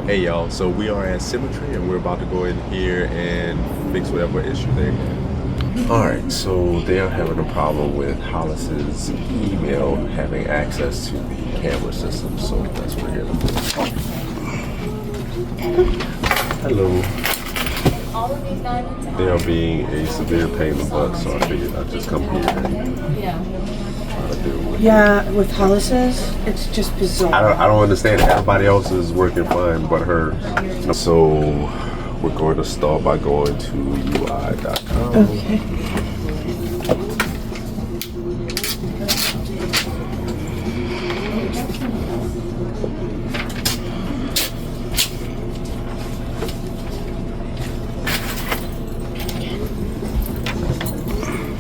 Hey y'all, so we are at Symmetry and we're about to go in here and fix whatever issue they have. Alright, so they are having a problem with Hollis's email having access to the camera system, so that's what we're here to do. Hello. They are being a severe pain in the butt, so I figured I'd just come here and try to deal with it. Yeah, with Hollis's, it's just bizarre. I don't understand. Everybody else is working fine but her. So we're going to start by going to UI.com. Okay.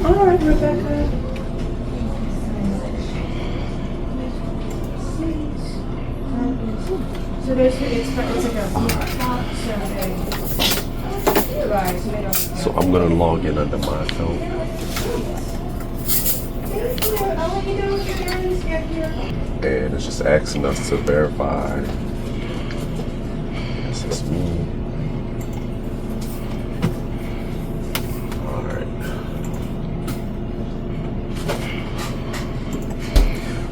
All right, Rebecca. So basically, it's like a top survey. So I'm going to log in under my account. And it's just asking us to verify. Yes, it's me. Alright.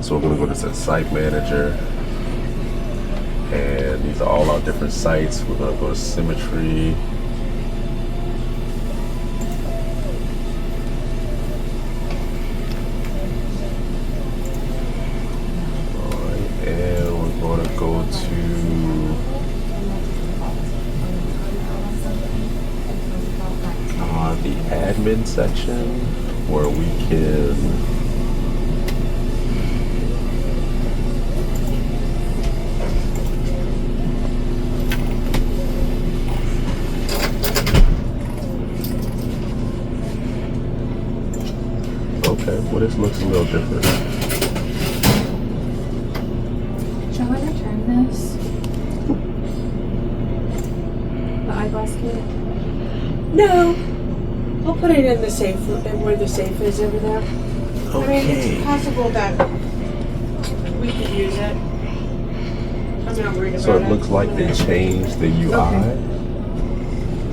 So we're going to go to the site manager. And these are all our different sites. We're going to go to Symmetry. Alright, and we're going to go to the admin section where we can well, this looks a little different. Shall I return this? The eyeglass kit? No. I'll put it in the safe, where the safe is over there. Okay. I mean, it's possible that we could use it. I'm not worried about it. So it looks like they changed the UI. Okay.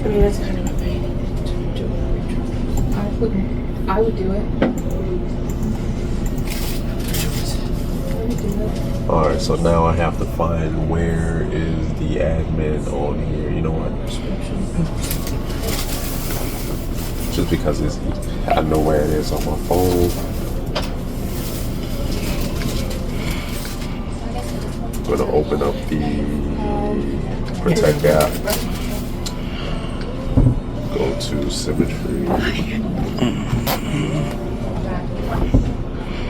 I mean, that's kind of a pain to do I would do it. Alright, so now I have to find where is the admin on here. You know what? Just because I know where it is on my phone. I'm going to open up the Protect app. Go to Symmetry.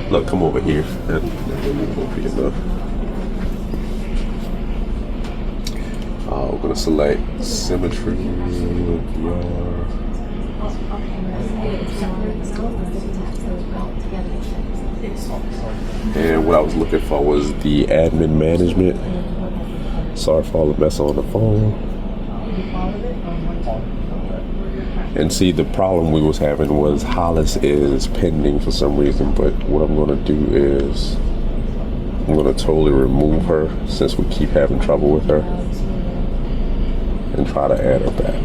Look, come over here. That won't be enough. We're going to select Symmetry, VR. And what I was looking for was the admin management. Sorry for all the mess on the phone. And see, the problem we was having was Hollis is pending for some reason, but what I'm going to do is I'm going to totally remove her since we keep having trouble with her and try to add her back.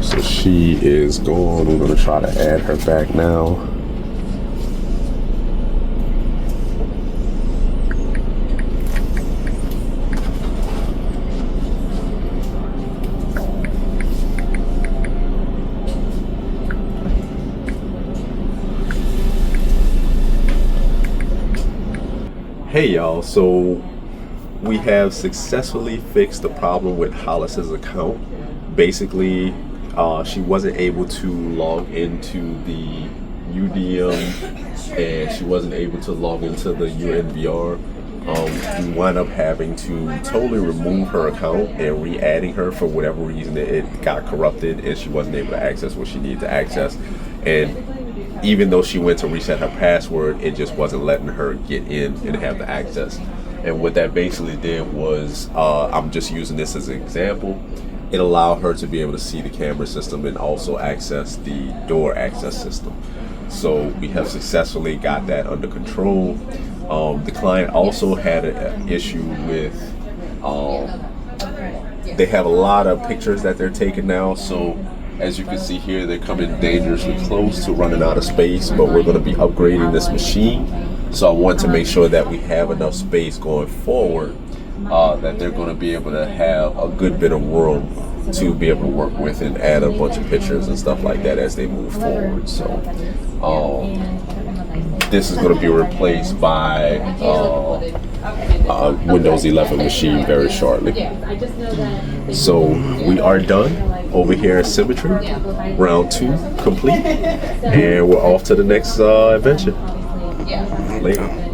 So she is gone. We're going to try to add her back now. Hey y'all, so we have successfully fixed the problem with Hollis's account. Basically, she wasn't able to log into the UDM and she wasn't able to log into the UNVR. We wound up having to totally remove her account and re-adding her for whatever reason. It got corrupted and she wasn't able to access what she needed to access. And even though she went to reset her password, it just wasn't letting her get in and have the access. And what that basically did was, I'm just using this as an example, it allowed her to be able to see the camera system and also access the door access system. So we have successfully got that under control. The client also had an issue with, they have a lot of pictures that they're taking now. So as you can see here, they're coming dangerously close to running out of space, but we're going to be upgrading this machine. So I want to make sure that we have enough space going forward, that they're going to be able to have a good bit of room to be able to work with and add a bunch of pictures and stuff like that as they move forward. So this is going to be replaced by Windows 11 machine very shortly. So we are done over here at Symmetry. Round 2 complete, and we're off to the next adventure. Later.